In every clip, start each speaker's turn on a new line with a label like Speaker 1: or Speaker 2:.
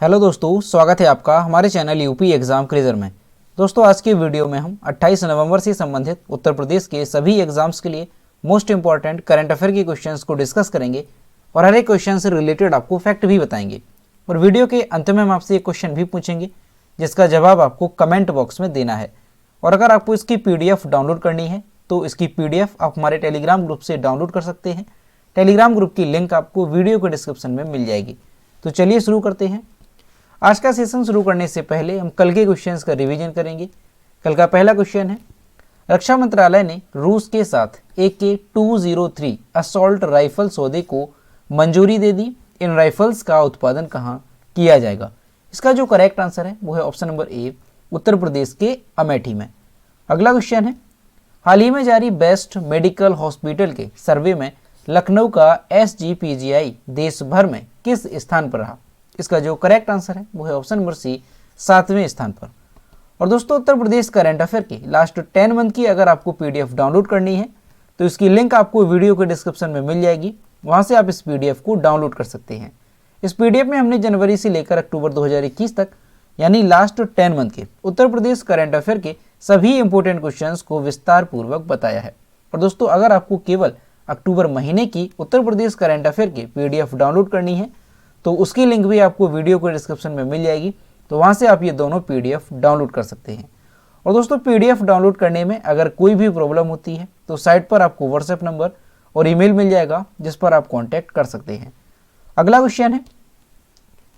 Speaker 1: Hello दोस्तों, स्वागत है आपका हमारे चैनल यूपी एग्जाम क्रेजर में। दोस्तों, आज की वीडियो में हम 28 नवंबर से संबंधित उत्तर प्रदेश के सभी एग्जाम्स के लिए मोस्ट इंपॉर्टेंट करंट अफेयर के क्वेश्चंस को डिस्कस करेंगे और हर एक क्वेश्चन से रिलेटेड आपको फैक्ट भी बताएंगे। और वीडियो के अंत में हम आपसे एक क्वेश्चन भी पूछेंगे जिसका जवाब आपको कमेंट बॉक्स में देना है। और अगर आपको इसकी PDF डाउनलोड करनी है तो इसकी PDF आप हमारे टेलीग्राम ग्रुप से डाउनलोड कर सकते हैं। टेलीग्राम ग्रुप की लिंक आपको वीडियो के डिस्क्रिप्शन में मिल जाएगी। तो चलिए शुरू करते हैं। आज का सेशन शुरू करने से पहले हम कल के क्वेश्चंस का रिवीजन करेंगे। कल का पहला क्वेश्चन है, रक्षा मंत्रालय ने रूस के साथ AK-203 असॉल्ट राइफल सौदे को मंजूरी दे दी। इन राइफल्स का उत्पादन कहाँ किया जाएगा? इसका जो करेक्ट आंसर है वो है option number A, Uttar Pradesh के अमेठी में। अगला क्वेश्चन है, हाल ही में जारी बेस्ट मेडिकल हॉस्पिटल के सर्वे में लखनऊ का SGPGI देश भर में किस स्थान पर रहा? इसका जो करेक्ट आंसर है वो है ऑप्शन नंबर सी, 7वें स्थान पर। और दोस्तों, उत्तर प्रदेश करंट अफेयर की लास्ट 10 मंथ की अगर आपको PDF डाउनलोड करनी है तो इसकी लिंक आपको वीडियो के डिस्क्रिप्शन में मिल जाएगी। वहां से आप इस PDF को डाउनलोड कर सकते हैं। इस PDF में हमने जनवरी से लेकर अक्टूबर 2021 तक यानी लास्ट 10 मंथ के उत्तर प्रदेश करंट अफेयर के सभी इंपॉर्टेंट क्वेश्चंस को विस्तार पूर्वक बताया है। और दोस्तों, अगर आपको केवल अक्टूबर महीने की उत्तर प्रदेश करंट अफेयर की PDF डाउनलोड करनी है तो उसकी लिंक भी आपको वीडियो के डिस्क्रिप्शन में मिल जाएगी। तो वहां से आप ये दोनों PDF डाउनलोड कर सकते हैं। और दोस्तों, PDF डाउनलोड करने में अगर कोई भी प्रॉब्लम होती है तो साइट पर आपको WhatsApp नंबर और ईमेल मिल जाएगा जिस पर आप कांटेक्ट कर सकते हैं। अगला क्वेश्चन है,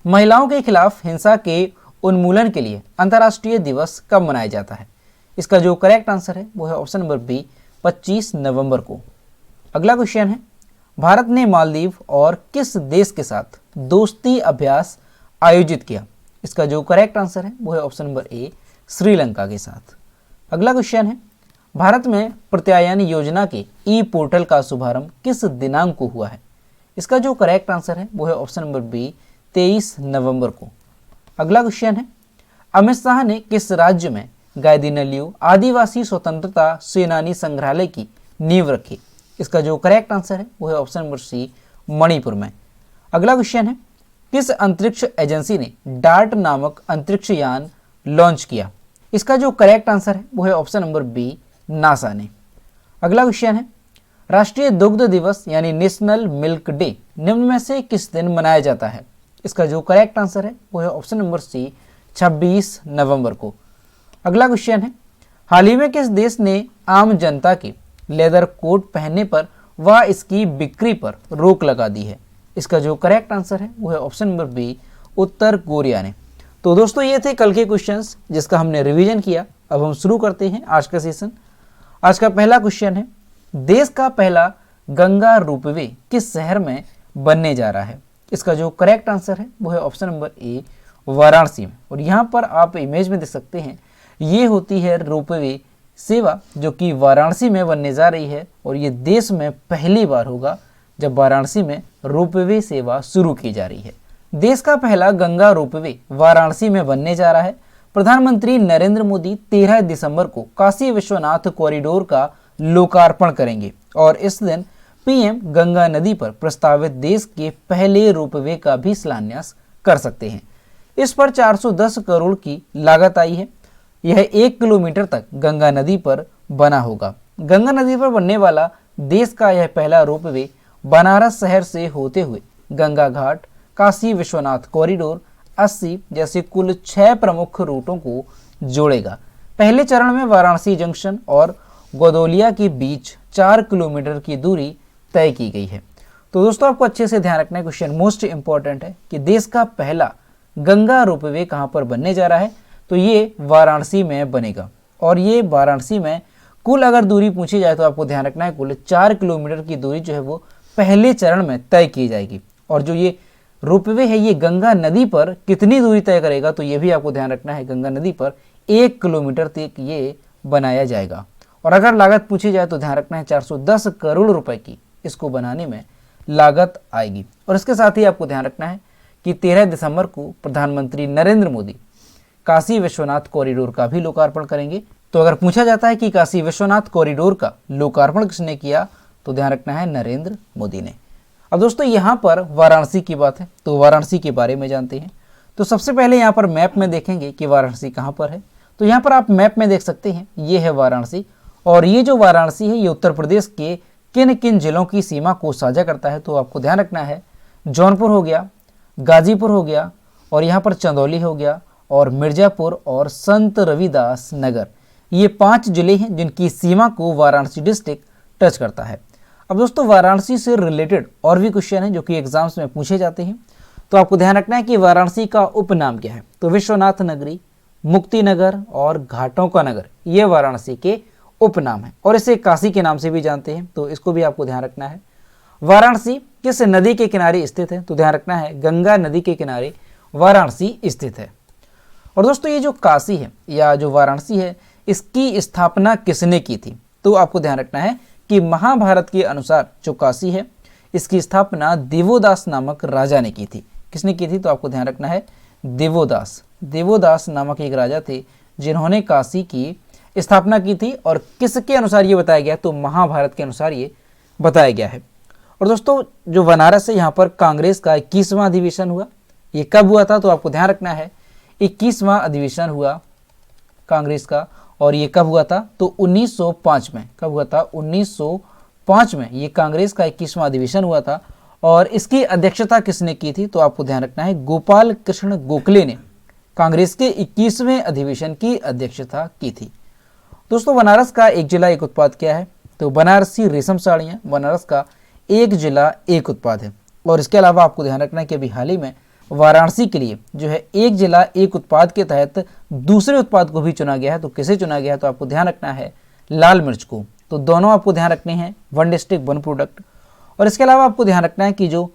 Speaker 1: महिलाओं के खिलाफ हिंसा के उन्मूलन के लिए अंतर्राष्ट्रीय दिवस कब मनाया जाता है? इसका जो करेक्ट आंसर है वो है ऑप्शन नंबर बी, 25 नवंबर को। अगला क्वेश्चन है, भारत ने मालदीव और किस देश के साथ दोस्ती अभ्यास आयोजित किया? इसका जो करेक्ट आंसर है वो है ऑप्शन नंबर ए, श्रीलंका के साथ। अगला क्वेश्चन है, भारत में प्रत्यायन योजना के पोर्टल का शुभारंभ किस दिनांक को हुआ है? इसका जो करेक्ट आंसर है वो है ऑप्शन नंबर बी, 23 नवंबर को। अगला क्वेश्चन है, अमित शाह ने किस राज्य में गायदिनलियू आदिवासी स्वतंत्रता सेनानी संग्रहालय की नींव रखी? इसका जो करेक्ट आंसर है वो है ऑप्शन नंबर सी, मणिपुर में। अगला क्वेश्चन है, किस अंतरिक्ष एजेंसी ने डार्ट नामक अंतरिक्ष यान लॉन्च किया? इसका जो करेक्ट आंसर है वो है ऑप्शन नंबर बी, नासा ने। अगला क्वेश्चन है, राष्ट्रीय दुग्ध दिवस यानी नेशनल मिल्क डे निम्न में से किस दिन मनाया जाता है? इसका जो करेक्ट आंसर है वो है ऑप्शन नंबर सी, 26 नवंबर को। अगला क्वेश्चन है, हाल ही में किस देश ने आम जनता के लेदर कोट पहनने पर व इसकी बिक्री पर रोक लगा दी है? इसका जो करेक्ट आंसर है वो है ऑप्शन नंबर बी, उत्तर कोरिया ने। तो दोस्तों, ये थे कल के क्वेश्चंस जिसका हमने रिवीजन किया। अब हम शुरू करते हैं आज का सेशन। आज का पहला क्वेश्चन है, देश का पहला गंगा रोपवे किस शहर में बनने जा रहा है? इसका जो करेक्ट आंसर है वो है ऑप्शन नंबर ए, वाराणसी में। और यहाँ पर आप इमेज में देख सकते हैं, ये होती है रोपवे सेवा जो कि वाराणसी में बनने जा रही है। और ये देश में पहली बार होगा जब वाराणसी में रोपवे सेवा शुरू की जा रही है। देश का पहला गंगा रोपवे वाराणसी में बनने जा रहा है। प्रधानमंत्री नरेंद्र मोदी 13 दिसंबर को काशी विश्वनाथ कॉरिडोर का लोकार्पण करेंगे और इस दिन PM गंगा नदी पर प्रस्तावित देश के पहले रोपवे का भी शिलान्यास कर सकते हैं। इस पर 410 करोड़ की लागत आई है। यह 1 किलोमीटर तक गंगा नदी पर बना होगा। गंगा नदी पर बनने वाला देश का यह पहला रोपवे बनारस शहर से होते हुए गंगा घाट, काशी विश्वनाथ कॉरिडोर, 80 जैसे कुल 6 प्रमुख रूटों को जोड़ेगा। पहले चरण में वाराणसी जंक्शन और गोदोलिया के बीच 4 किलोमीटर की दूरी तय की गई है। तो दोस्तों, आपको अच्छे से ध्यान रखना है, क्वेश्चन मोस्ट इंपॉर्टेंट है कि देश का पहला गंगा रोपवे कहाँ पर बनने जा रहा है? तो ये वाराणसी में बनेगा। और ये वाराणसी में कुल अगर दूरी पूछी जाए तो आपको ध्यान रखना है, कुल 4 किलोमीटर की दूरी जो है वो पहले चरण में तय की जाएगी। और जो ये रोपवे है ये गंगा नदी पर कितनी दूरी तय करेगा? तो ये भी आपको ध्यान रखना है, गंगा नदी पर 1 किलोमीटर तक ये बनाया जाएगा। और अगर लागत पूछी जाए तो ध्यान रखना है, 410 करोड़ रुपए की इसको बनाने में लागत आएगी। और इसके साथ ही आपको ध्यान रखना है कि 13 दिसंबर को प्रधानमंत्री नरेंद्र मोदी काशी विश्वनाथ कॉरिडोर का भी लोकार्पण करेंगे। तो अगर पूछा जाता है कि काशी विश्वनाथ कॉरिडोर का लोकार्पण किसने किया, तो ध्यान रखना है नरेंद्र मोदी ने। अब दोस्तों, यहाँ पर वाराणसी की बात है तो वाराणसी के बारे में जानते हैं। तो सबसे पहले यहाँ पर मैप में देखेंगे कि वाराणसी कहाँ पर है। तो यहाँ पर आप मैप में देख सकते हैं, ये है वाराणसी, और ये जो वाराणसी है ये उत्तर प्रदेश के किन किन जिलों की सीमा को साझा करता है। तो आपको ध्यान रखना है, जौनपुर हो गया, गाजीपुर हो गया, और यहाँ पर चंदौली हो गया, और मिर्जापुर और संत रविदास नगर, ये 5 जिले हैं जिनकी सीमा को वाराणसी डिस्ट्रिक्ट टच करता है। अब दोस्तों वाराणसी से रिलेटेड और भी क्वेश्चन हैं जो कि एग्जाम्स में पूछे जाते हैं। तो आपको ध्यान रखना है कि वाराणसी का उपनाम क्या है। तो विश्वनाथ नगरी, मुक्ति नगर और घाटों का नगर, ये वाराणसी के उपनाम है, और इसे काशी के नाम से भी जानते हैं। तो इसको भी आपको ध्यान रखना है। वाराणसी किस नदी के किनारे स्थित है। तो ध्यान रखना है, गंगा नदी के किनारे वाराणसी स्थित है। और दोस्तों ये जो काशी है या जो वाराणसी है, इसकी स्थापना किसने की थी। तो आपको ध्यान रखना है कि महाभारत के अनुसार जो काशी है, इसकी स्थापना देवोदास नामक राजा ने की थी। किसने की थी। तो आपको ध्यान रखना है, देवोदास नामक एक राजा थे जिन्होंने काशी की स्थापना की थी। और किसके अनुसार ये बताया गया। तो महाभारत के अनुसार ये बताया गया है। और दोस्तों जो बनारस है, यहाँ पर कांग्रेस का 21वां अधिवेशन हुआ। ये कब हुआ था। तो आपको ध्यान रखना है, 21वां अधिवेशन हुआ कांग्रेस का, और ये कब हुआ था। तो 1905 में। कब हुआ था। 1905 में ये कांग्रेस का 21वां अधिवेशन हुआ था। और इसकी अध्यक्षता किसने की थी। तो आपको ध्यान रखना है, गोपाल कृष्ण गोखले ने कांग्रेस के 21वें अधिवेशन की अध्यक्षता की थी। दोस्तों बनारस का एक जिला एक उत्पाद क्या है। तो बनारसी रेशम साड़ियाँ बनारस का एक जिला एक उत्पाद है। और इसके अलावा आपको ध्यान रखना है कि अभी हाल ही में वाराणसी के लिए जो है एक जिला एक उत्पाद के तहत दूसरे उत्पाद को भी चुना गया है। तो किसे चुना गया है। तो आपको ध्यान रखना है, लाल मिर्च को। तो दोनों आपको ध्यान रखने हैं, 1 डिस्ट्रिक्ट 1 प्रोडक्ट। और इसके अलावा आपको ध्यान रखना है कि जो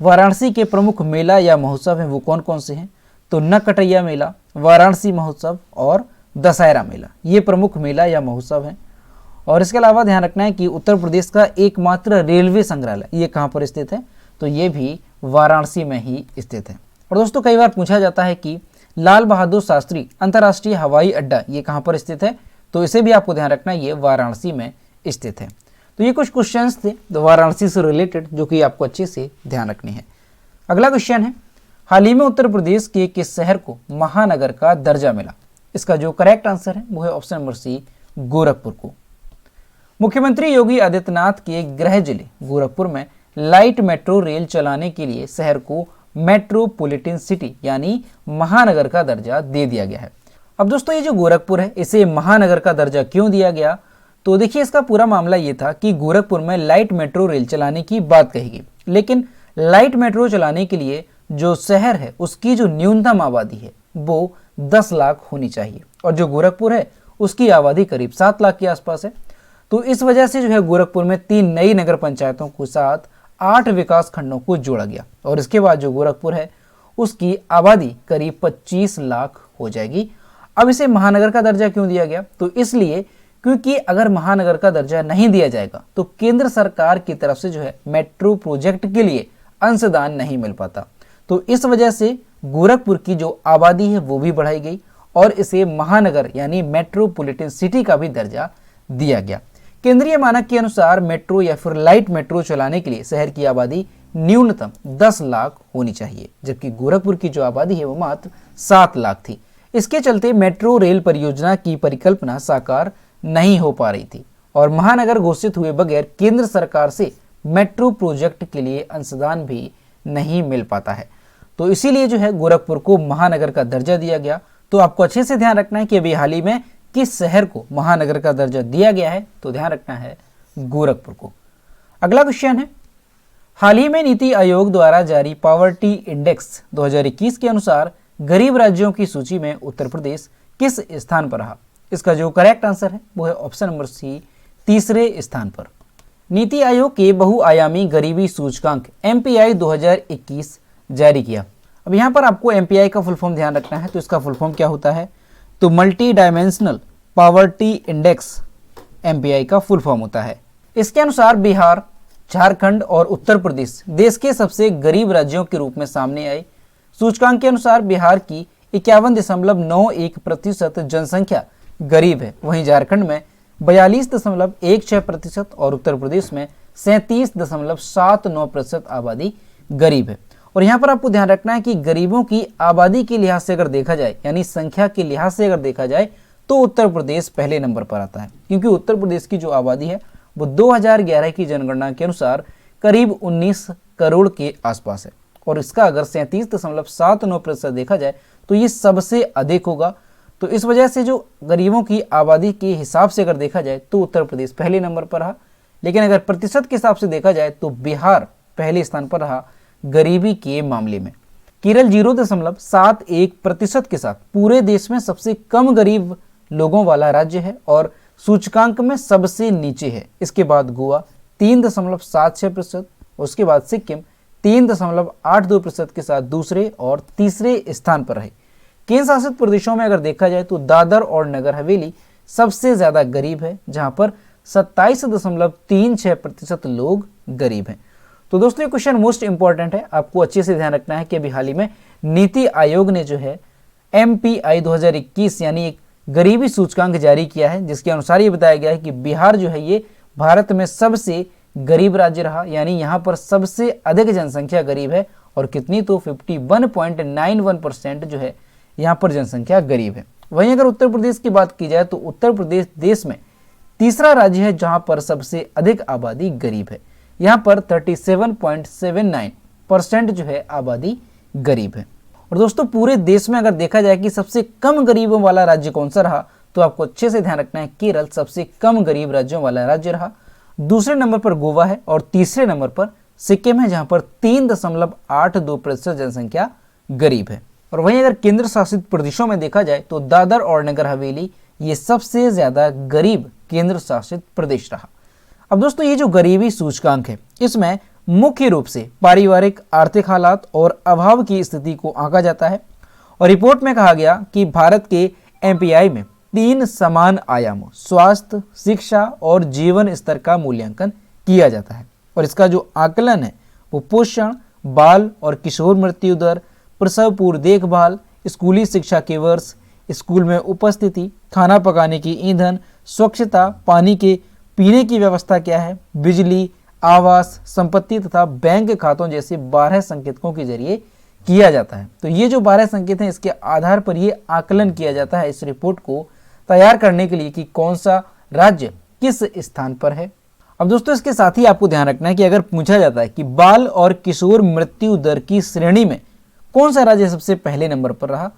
Speaker 1: वाराणसी के प्रमुख मेला या महोत्सव हैं वो कौन कौन से हैं। तो नकटैया मेला, वाराणसी महोत्सव और दशहरा मेला, ये प्रमुख मेला या महोत्सव हैं। और इसके अलावा ध्यान रखना है कि उत्तर प्रदेश का एकमात्र रेलवे संग्रहालय ये कहाँ पर स्थित है। तो ये भी वाराणसी में ही स्थित है। और दोस्तों कई बार पूछा जाता है कि लाल बहादुर शास्त्री अंतर्राष्ट्रीय हवाई अड्डा ये कहाँ पर स्थित है। तो इसे भी आपको ध्यान रखना है, ये वाराणसी में स्थित है। तो ये कुछ क्वेश्चंस थे तो वाराणसी से रिलेटेड जो कि आपको अच्छे से ध्यान रखने हैं। अगला क्वेश्चन है, हाल ही में उत्तर प्रदेश के किस शहर को महानगर का दर्जा मिला। इसका जो करेक्ट आंसर है वो है ऑप्शन नंबर सी, गोरखपुर को। मुख्यमंत्री योगी आदित्यनाथ के गृह जिले गोरखपुर में लाइट मेट्रो रेल चलाने के लिए शहर को मेट्रोपॉलिटन सिटी यानी महानगर का दर्जा दे दिया गया है। अब दोस्तों ये जो गोरखपुर है इसे महानगर का दर्जा क्यों दिया गया। तो देखिए इसका पूरा मामला ये था कि गोरखपुर में लाइट मेट्रो रेल चलाने की बात कही गई, लेकिन लाइट मेट्रो चलाने के लिए जो शहर है उसकी जो न्यूनतम आबादी है वो 10 लाख होनी चाहिए, और जो गोरखपुर है उसकी आबादी करीब 7 लाख के आसपास है। तो इस वजह से जो है गोरखपुर में 3 नई नगर पंचायतों के साथ 8 विकास खंडों को जोड़ा गया, और इसके बाद जो गोरखपुर है उसकी आबादी करीब 25 लाख हो जाएगी। अब इसे महानगर का दर्जा क्यों दिया गया। तो इसलिए क्योंकि अगर महानगर का दर्जा नहीं दिया जाएगा तो केंद्र सरकार की तरफ से जो है मेट्रो प्रोजेक्ट के लिए अंशदान नहीं मिल पाता। तो इस वजह से गोरखपुर की जो आबादी है वो भी बढ़ाई गई और इसे महानगर यानी मेट्रोपॉलिटन सिटी का भी दर्जा दिया गया। केंद्रीय मानक के अनुसार मेट्रो या फिर लाइट मेट्रो चलाने के लिए शहर की आबादी न्यूनतम 10 लाख होनी चाहिए, जबकि गोरखपुर की जो आबादी है वो मात्र 7 लाख थी। इसके चलते मेट्रो रेल परियोजना की परिकल्पना साकार नहीं हो पा रही थी और महानगर घोषित हुए बगैर केंद्र सरकार से मेट्रो प्रोजेक्ट के लिए अंशदान भी नहीं मिल पाता है। तो इसीलिए जो है गोरखपुर को महानगर का दर्जा दिया गया। तो आपको अच्छे से ध्यान रखना है कि अभी हाल ही में किस शहर को महानगर का दर्जा दिया गया है। तो ध्यान रखना है गोरखपुर को। अगला क्वेश्चन है, हाल ही में नीति आयोग द्वारा जारी पावर्टी इंडेक्स 2021 के अनुसार गरीब राज्यों की सूची में उत्तर प्रदेश किस स्थान पर रहा। इसका जो करेक्ट आंसर है वो है ऑप्शन नंबर सी, तीसरे स्थान पर। नीति आयोग के बहुआयामी गरीबी सूचकांक MPI 2021 जारी किया। अब यहाँ पर आपको MPI का फुल फॉर्म ध्यान रखना है। तो इसका फुल फॉर्म क्या होता है। तो multi dimensional poverty index MPI का फुल फॉर्म होता है। इसके अनुसार बिहार, झारखंड और उत्तर प्रदेश देश के सबसे गरीब राज्यों के रूप में सामने आए। सूचकांक के अनुसार बिहार की 51.91% जनसंख्या गरीब है, वहीं झारखंड में 42.16% और उत्तर प्रदेश में 37.79% आबादी गरीब है। और यहाँ पर आपको ध्यान रखना है कि गरीबों की आबादी के लिहाज से अगर देखा जाए, यानी संख्या के लिहाज से अगर देखा जाए, तो उत्तर प्रदेश पहले नंबर पर आता है, क्योंकि उत्तर प्रदेश की जो आबादी है वो 2011 की जनगणना के अनुसार करीब 19 करोड़ के आसपास है, और इसका अगर 37.79% देखा जाए तो ये सबसे अधिक होगा। तो इस वजह से जो गरीबों की आबादी के हिसाब से अगर देखा जाए तो उत्तर प्रदेश पहले नंबर पर रहा, लेकिन अगर प्रतिशत के हिसाब से देखा जाए तो बिहार पहले स्थान पर रहा गरीबी के मामले में। केरल 0.71% के साथ पूरे देश में सबसे कम गरीब लोगों वाला राज्य है और सूचकांक में सबसे नीचे है। इसके बाद गोवा 3.76%, उसके बाद सिक्किम 3.82% के साथ दूसरे और तीसरे स्थान पर रहे। केंद्र शासित प्रदेशों में अगर देखा जाए तो दादर और नगर हवेली सबसे ज्यादा गरीब है, जहां पर 27.36% लोग गरीब हैं। तो दोस्तों ये क्वेश्चन मोस्ट इंपॉर्टेंट है, आपको अच्छे से ध्यान रखना है कि अभी हाल ही में नीति आयोग ने जो है MPI 2021 यानी एक गरीबी सूचकांक जारी किया है, जिसके अनुसार ये बताया गया है कि बिहार जो है ये भारत में सबसे गरीब राज्य रहा, यानी यहाँ पर सबसे अधिक जनसंख्या गरीब है, और कितनी तो 51.91% जो है यहाँ पर जनसंख्या गरीब है। वहीं अगर उत्तर प्रदेश की बात की जाए तो उत्तर प्रदेश देश में तीसरा राज्य है जहाँ पर सबसे अधिक आबादी गरीब है, यहाँ पर 37.79% जो है आबादी गरीब है। और दोस्तों पूरे देश में अगर देखा जाए कि सबसे कम गरीबों वाला राज्य कौन सा रहा, तो आपको अच्छे से ध्यान रखना है केरल सबसे कम गरीब राज्यों वाला राज्य रहा, दूसरे नंबर पर गोवा है और तीसरे नंबर पर सिक्किम है, जहां पर 3.82% जनसंख्या गरीब है। और वहीं अगर केंद्र शासित प्रदेशों में देखा जाए तो दादर और नगर हवेली ये सबसे ज्यादा गरीब केंद्र शासित प्रदेश रहा। अब दोस्तों ये जो गरीबी सूचकांक है इसमें मुख्य रूप से पारिवारिक आर्थिक हालात और अभाव की स्थिति को आंका जाता है, और रिपोर्ट में कहा गया कि भारत के MPI में 3 समान आयामों स्वास्थ्य, शिक्षा और जीवन स्तर का मूल्यांकन किया जाता है, और इसका जो आकलन है वो पोषण, बाल और किशोर मृत्यु दर, प्रसव पूर्व देखभाल, स्कूली शिक्षा के वर्ष, स्कूल में उपस्थिति, खाना पकाने की ईंधन, स्वच्छता, पानी के पीने की व्यवस्था क्या है, बिजली, आवास, संपत्ति तथा बैंक खातों जैसे 12 संकेतकों के जरिए किया जाता है। तो ये जो 12 संकेत हैं इसके आधार पर ये आकलन किया जाता है इस रिपोर्ट को तैयार करने के लिए कि कौन सा राज्य किस स्थान पर है। अब दोस्तों इसके साथ ही आपको ध्यान रखना है कि अगर पूछा जाता है कि बाल और किशोर मृत्यु दर की श्रेणी में कौन सा राज्य सबसे पहले नंबर पर रहा,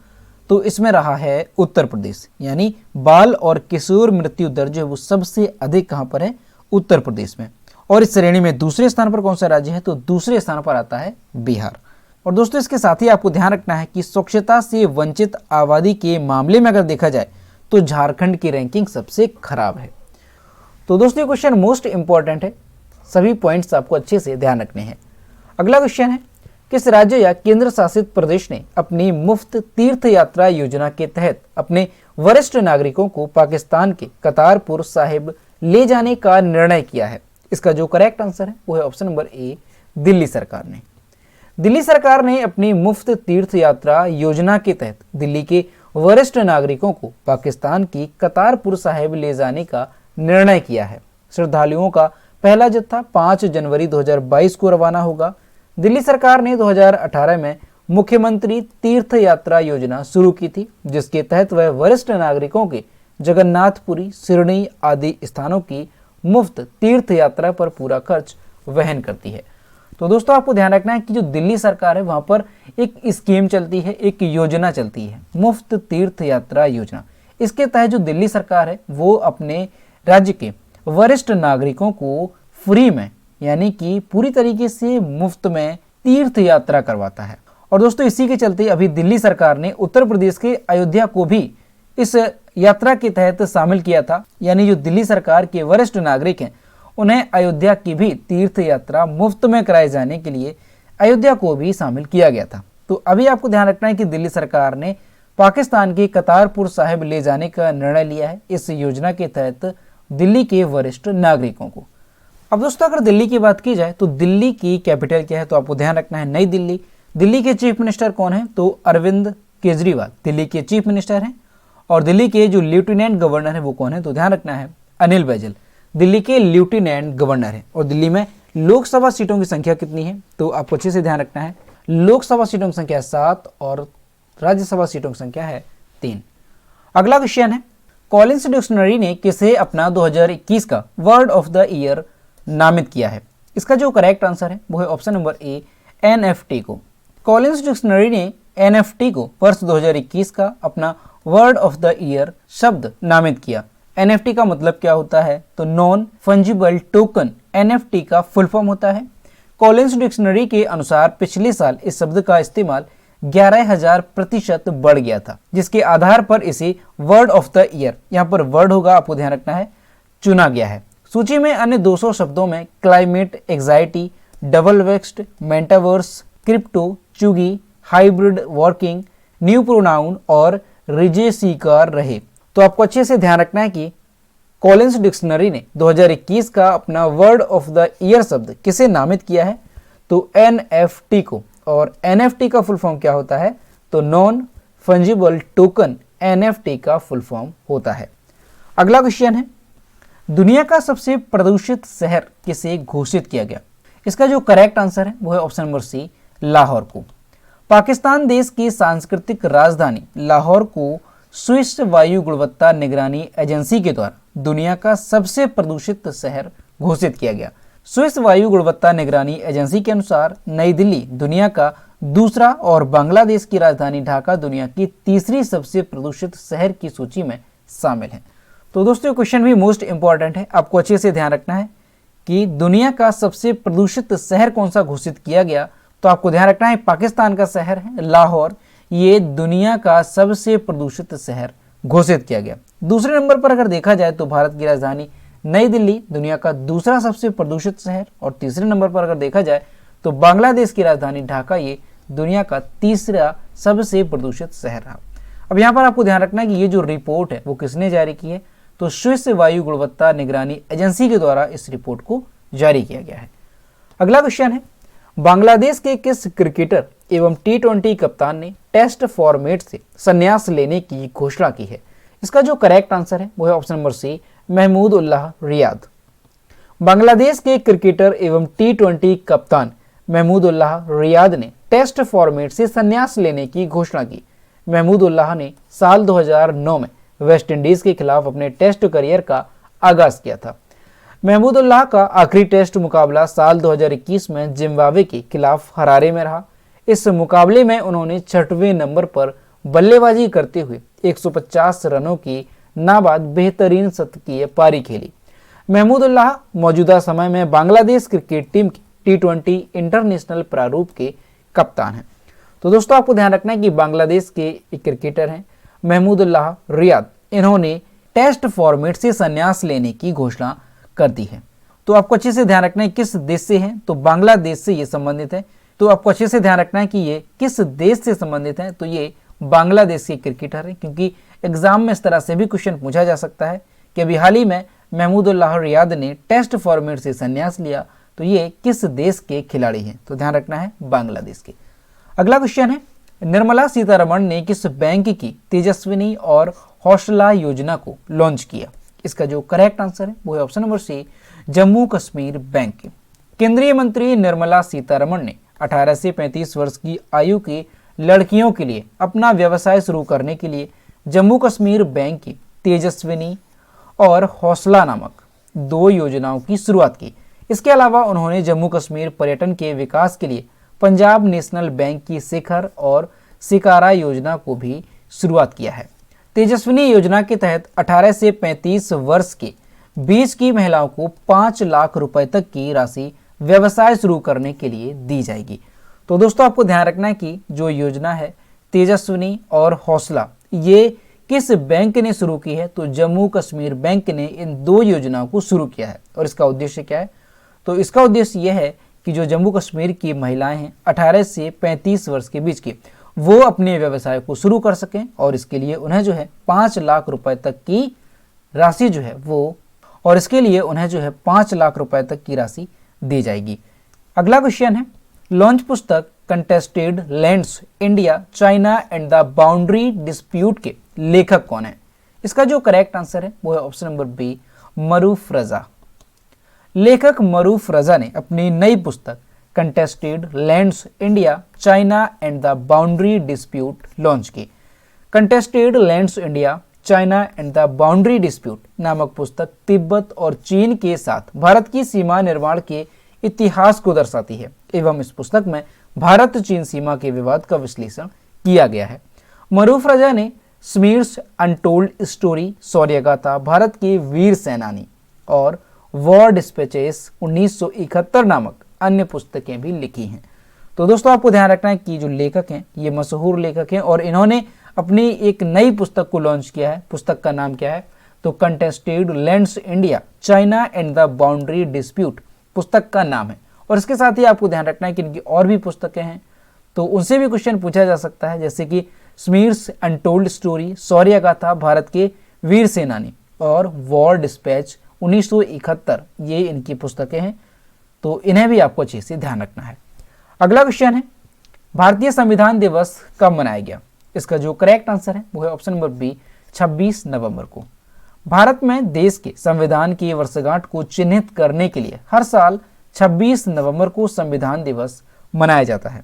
Speaker 1: तो इसमें रहा है उत्तर प्रदेश, यानी बाल और किशोर मृत्यु दर जो है वो सबसे अधिक कहां पर है, उत्तर प्रदेश में। और इस श्रेणी में दूसरे स्थान पर कौन सा राज्य है, तो दूसरे स्थान पर आता है बिहार। और दोस्तों इसके साथ ही आपको ध्यान रखना है कि स्वच्छता से वंचित आबादी के मामले में अगर देखा जाए तो झारखंड की रैंकिंग सबसे खराब है। तो दोस्तों ये क्वेश्चन मोस्ट इंपॉर्टेंट है, सभी पॉइंट्स आपको अच्छे से ध्यान रखने हैं। अगला क्वेश्चन है, किस राज्य या केंद्र शासित प्रदेश ने अपनी मुफ्त तीर्थ यात्रा योजना के तहत अपने वरिष्ठ नागरिकों को पाकिस्तान के करतारपुर साहिब ले जाने का निर्णय किया है? इसका जो करेक्ट आंसर है वो है ऑप्शन नंबर ए, दिल्ली सरकार ने। दिल्ली सरकार ने अपनी मुफ्त तीर्थ यात्रा योजना के तहत दिल्ली के वरिष्ठ नागरिकों को पाकिस्तान की करतारपुर साहिब ले जाने का निर्णय किया है। श्रद्धालुओं का पहला जत्था 5 जनवरी 2022 को रवाना होगा। दिल्ली सरकार ने 2018 में मुख्यमंत्री तीर्थ यात्रा योजना शुरू की थी, जिसके तहत वह वरिष्ठ नागरिकों के जगन्नाथपुरी, शिरडी आदि स्थानों की मुफ्त तीर्थ यात्रा पर पूरा खर्च वहन करती है। तो दोस्तों आपको ध्यान रखना है कि जो दिल्ली सरकार है वहां पर एक स्कीम चलती है, एक योजना चलती है, मुफ्त तीर्थ यात्रा योजना। इसके तहत जो दिल्ली सरकार है वो अपने राज्य के वरिष्ठ नागरिकों को फ्री में, यानी कि पूरी तरीके से मुफ्त में तीर्थ यात्रा करवाता है। और दोस्तों इसी के चलते अभी दिल्ली सरकार ने उत्तर प्रदेश के अयोध्या को भी इस यात्रा के तहत शामिल किया था, यानी जो दिल्ली सरकार के वरिष्ठ नागरिक हैं उन्हें अयोध्या की भी तीर्थ यात्रा मुफ्त में कराए जाने के लिए अयोध्या को भी शामिल किया गया था। तो अभी आपको ध्यान रखना है कि दिल्ली सरकार ने पाकिस्तान के करतारपुर साहिब ले जाने का निर्णय लिया है इस योजना के तहत दिल्ली के वरिष्ठ नागरिकों को। अब दोस्तों अगर दिल्ली की बात की जाए तो दिल्ली की कैपिटल क्या है, तो आपको ध्यान रखना है नई दिल्ली। दिल्ली के चीफ मिनिस्टर कौन है, तो अरविंद केजरीवाल दिल्ली के चीफ मिनिस्टर हैं। और दिल्ली के जो लेफ्टिनेंट गवर्नर है वो कौन है, तो ध्यान रखना है अनिल बैजल दिल्ली के लेफ्टिनेंट गवर्नर है। और दिल्ली में लोकसभा सीटों की संख्या कितनी है, तो आपको अच्छे से ध्यान रखना है लोकसभा सीटों की संख्या 7 और राज्यसभा सीटों की संख्या है 3। अगला क्वेश्चन है, कॉलिंस डिक्शनरी ने किसे अपना 2021 का वर्ड ऑफ द ईयर नामित किया है? इसका जो करेक्ट आंसर है वो है ऑप्शन नंबर ए, एनएफटी को। कॉलिंस डिक्शनरी ने एनएफटी को वर्ष 2021 का अपना वर्ड ऑफ द ईयर शब्द नामित किया। एनएफटी का मतलब क्या होता है? तो नॉन फंजिबल टोकन एनएफटी का फुल फॉर्म होता है। कॉलिंस डिक्शनरी के अनुसार पिछले साल इस शब्द का इस्तेमाल 11,000% बढ़ गया था, जिसके आधार पर इसे वर्ड ऑफ द ईयर, यहाँ पर वर्ड होगा आपको ध्यान रखना है, चुना गया है। सूची में अन्य 200 शब्दों में climate, anxiety, double vaxxed, metaverse, crypto, चुगी, हाइब्रिड वर्किंग, न्यू प्रोनाउन और रिजेसीकार रहे। तो आपको अच्छे से ध्यान रखना है कि कॉलिंस डिक्शनरी ने 2021 का अपना वर्ड ऑफ द ईयर शब्द किसे नामित किया है? तो एनएफटी को। और एनएफटी का फुल फॉर्म क्या होता है? तो नॉन फंजिबल टोकन एनएफटी का फुल फॉर्म होता है। अगला क्वेश्चन है, दुनिया का सबसे प्रदूषित शहर किसे घोषित किया गया? इसका जो करेक्ट आंसर है वो है ऑप्शन नंबर सी, लाहौर को। पाकिस्तान देश की सांस्कृतिक राजधानी लाहौर को स्विस वायु गुणवत्ता निगरानी एजेंसी के द्वारा दुनिया का सबसे प्रदूषित शहर घोषित किया गया। स्विस वायु गुणवत्ता निगरानी एजेंसी के अनुसार नई दिल्ली दुनिया का दूसरा और बांग्लादेश की राजधानी ढाका दुनिया की तीसरी सबसे प्रदूषित शहर की सूची में शामिल है। तो दोस्तों क्वेश्चन भी मोस्ट इंपॉर्टेंट है, आपको अच्छे से ध्यान रखना है कि दुनिया का सबसे प्रदूषित शहर कौन सा घोषित किया गया। तो आपको ध्यान रखना है पाकिस्तान का शहर है लाहौर, ये दुनिया का सबसे प्रदूषित शहर घोषित किया गया। दूसरे नंबर पर अगर देखा जाए तो भारत की राजधानी नई दिल्ली दुनिया का दूसरा सबसे प्रदूषित शहर, और तीसरे नंबर पर अगर देखा जाए तो बांग्लादेश की राजधानी ढाका ये दुनिया का तीसरा सबसे प्रदूषित शहर रहा। अब यहाँ पर आपको ध्यान रखना है कि ये जो रिपोर्ट है वो किसने जारी की है? तो स्विस वायु गुणवत्ता निगरानी एजेंसी के द्वारा इस रिपोर्ट को जारी किया गया है। अगला क्वेश्चन है, बांग्लादेश के किस क्रिकेटर एवं टी20 कप्तान ने टेस्ट फॉर्मेट से संन्यास लेने की घोषणा की है? इसका जो करेक्ट आंसर है वो है option number C, Mahmudullah Riyad. Bangladesh के क्रिकेटर एवं टी20 कप्तान महमूद उल्लाह रियाद ने टेस्ट फॉर्मेट से संन्यास लेने की घोषणा की। महमूद उल्लाह ने साल 2009 में वेस्ट इंडीज के खिलाफ अपने टेस्ट करियर का आगाज किया था। महमूद उल्लाह का आखिरी टेस्ट मुकाबला साल 2021 में जिम्बाब्वे के खिलाफ हरारे में रहा। इस मुकाबले में उन्होंने 6वें नंबर पर बल्लेबाजी करते हुए 150 रनों की नाबाद बेहतरीन शतकीय पारी खेली। महमूद उल्लाह मौजूदा समय में बांग्लादेश क्रिकेट टीम की टी20 इंटरनेशनल प्रारूप के कप्तान हैं। तो दोस्तों आपको ध्यान रखना है कि बांग्लादेश के एक क्रिकेटर हैं महमूद उल्लाह रियाद, इन्होंने टेस्ट फॉर्मेट से संन्यास लेने की घोषणा कर दी है। तो आपको अच्छे से ध्यान रखना है किस देश से है, तो बांग्लादेश से ये संबंधित है। तो आपको अच्छे से ध्यान रखना है कि ये किस देश से संबंधित है, तो ये बांग्लादेश के क्रिकेटर है, क्योंकि एग्जाम में इस तरह से भी क्वेश्चन पूछा जा सकता है कि अभी हाल ही में महमूद उल्लाह रियाद ने टेस्ट फॉर्मेट से संन्यास लिया, तो ये किस देश के खिलाड़ी हैं? तो ध्यान रखना है बांग्लादेश के। अगला क्वेश्चन है, निर्मला सीतारमण ने किस बैंक की तेजस्विनी और हौसला योजना को लॉन्च किया? इसका जो करेक्ट आंसर है वो है option number C, Jammu Kashmir bank. केंद्रीय मंत्री निर्मला सीतारमण ने 18 से 35 वर्ष की आयु की लड़कियों के लिए अपना व्यवसाय शुरू करने के लिए जम्मू कश्मीर बैंक की तेजस्विनी और हौसला नामक 2 योजनाओं की शुरुआत की। इसके अलावा उन्होंने जम्मू कश्मीर पर्यटन के विकास के लिए पंजाब नेशनल बैंक की शिखर और शिकारा योजना को भी शुरुआत किया है। तेजस्विनी योजना के तहत 18 से 35 वर्ष के बीच की महिलाओं को 5 लाख रुपए तक की राशि व्यवसाय शुरू करने के लिए दी जाएगी। तो दोस्तों आपको ध्यान रखना है कि जो योजना है तेजस्विनी और हौसला, ये किस बैंक ने शुरू की है? तो जम्मू कश्मीर बैंक ने इन 2 योजनाओं को शुरू किया है। और इसका उद्देश्य क्या है? तो इसका उद्देश्य यह है कि जो जम्मू कश्मीर की महिलाएं हैं 18 से 35 वर्ष के बीच की, वो अपने व्यवसाय को शुरू कर सकें, और इसके लिए उन्हें जो है 5 लाख रुपए तक की राशि जो है वो, और इसके लिए उन्हें जो है 5 लाख रुपए तक की राशि दी जाएगी। अगला क्वेश्चन है, लॉन्च पुस्तक contested lands India China and the boundary dispute के लेखक कौन है? इसका जो करेक्ट आंसर है वो है option number B, Maroof Raza. लेखक मरूफ रजा ने अपनी नई पुस्तक contested lands India, China and the boundary dispute launch की। Contested lands India, China and the boundary dispute नामक पुस्तक तिब्बत और चीन के साथ भारत की सीमा निर्माण के इतिहास को दर्शाती है एवं इस पुस्तक में भारत चीन सीमा के विवाद का विश्लेषण किया गया है। मरूफ रजा ने स्मीर्स अनटोल्ड स्टोरी, शौर्य गाथा, भारत के वीर सेनानी और वॉर डिस्पैचेस 1971 नामक अन्य पुस्तकें भी लिखी हैं। तो दोस्तों आपको ध्यान रखना है कि जो लेखक हैं ये मशहूर लेखक हैं और इन्होंने अपनी एक नई पुस्तक को लॉन्च किया है। पुस्तक का नाम क्या है? तो contested lands India, China and the boundary dispute पुस्तक का नाम है। और इसके साथ ही आपको ध्यान रखना है कि इनकी और भी पुस्तकें हैं तो उनसे भी क्वेश्चन पूछा जा सकता है, जैसे कि स्मीर्स अनटोल्ड स्टोरी, शौर्य गाथा, भारत के वीर सेनानी और वॉर डिस्पैच 1971, ये इनकी पुस्तकें हैं। तो इन्हें भी आपको अच्छे से ध्यान रखना है। अगला क्वेश्चन है, भारतीय संविधान दिवस कब मनाया गया? इसका जो करेक्ट आंसर है वो है ऑप्शन नंबर बी, 26 नवंबर को। भारत में देश के संविधान की वर्षगांठ को चिन्हित करने के लिए हर साल 26 नवंबर को संविधान दिवस मनाया जाता है।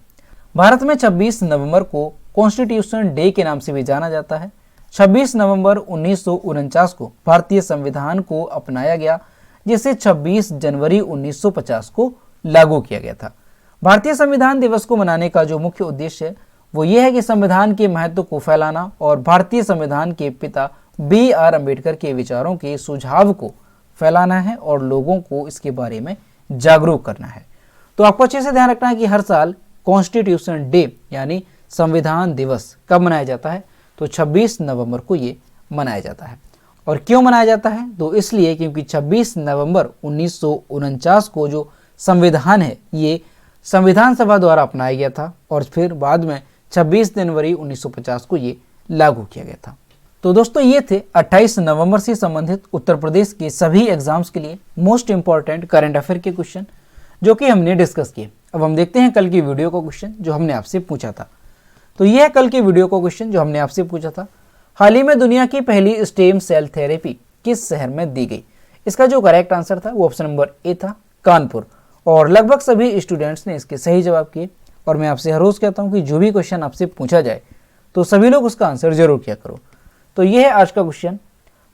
Speaker 1: भारत में 26 नवंबर को कॉन्स्टिट्यूशन डे के नाम से भी जाना जाता है। 26 नवंबर 1949 को भारतीय संविधान को अपनाया गया, जिसे 26 जनवरी 1950 को लागू किया गया था। भारतीय संविधान दिवस को मनाने का जो मुख्य उद्देश्य है वो ये है कि संविधान के महत्व को फैलाना और भारतीय संविधान के पिता B.R. अम्बेडकर के विचारों के सुझाव को फैलाना है और लोगों को इसके बारे में जागरूक करना है। तो आपको अच्छे से ध्यान रखना है कि हर साल कॉन्स्टिट्यूशन डे यानी संविधान दिवस कब मनाया जाता है? तो 26 नवंबर को ये मनाया जाता है। और क्यों मनाया जाता है? तो इसलिए क्योंकि 26 नवंबर 1949 को जो संविधान है ये संविधान सभा द्वारा अपनाया गया था और फिर बाद में 26 जनवरी 1950 को ये लागू किया गया था। तो दोस्तों ये थे 28 नवंबर से संबंधित उत्तर प्रदेश के सभी एग्जाम्स के लिए मोस्ट इंपॉर्टेंट करंट अफेयर के क्वेश्चन जो कि हमने डिस्कस किए। अब हम देखते हैं कल की वीडियो का क्वेश्चन जो हमने आपसे पूछा था। तो यह है कल की वीडियो का क्वेश्चन जो हमने आपसे पूछा था, हाल ही में दुनिया की पहली स्टेम सेल थेरेपी किस शहर में दी गई? इसका जो करेक्ट आंसर था वो ऑप्शन नंबर ए था, कानपुर। और लगभग सभी स्टूडेंट्स ने इसके सही जवाब किए। और मैं आपसे हर रोज कहता हूँ कि जो भी क्वेश्चन आपसे पूछा जाए तो सभी लोग उसका आंसर जरूर किया करो। तो यह है आज का क्वेश्चन,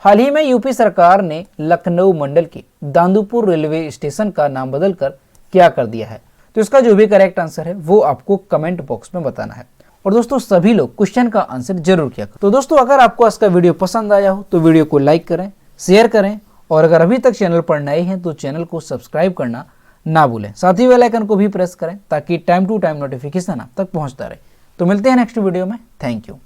Speaker 1: हाल ही में यूपी सरकार ने लखनऊ मंडल के दांदूपुर रेलवे स्टेशन का नाम बदलकर क्या कर दिया है? तो इसका जो भी करेक्ट आंसर है वो आपको कमेंट बॉक्स में बताना है। और दोस्तों सभी लोग क्वेश्चन का आंसर जरूर किया करो। तो दोस्तों अगर आपको आज का वीडियो पसंद आया हो तो वीडियो को लाइक करें, शेयर करें और अगर अभी तक चैनल पर नए हैं तो चैनल को सब्सक्राइब करना ना भूलें। साथ ही बेल आइकन को भी प्रेस करें ताकि टाइम टू टाइम नोटिफिकेशन आप तक पहुंचता रहे। तो मिलते हैं नेक्स्ट वीडियो में। Thank you.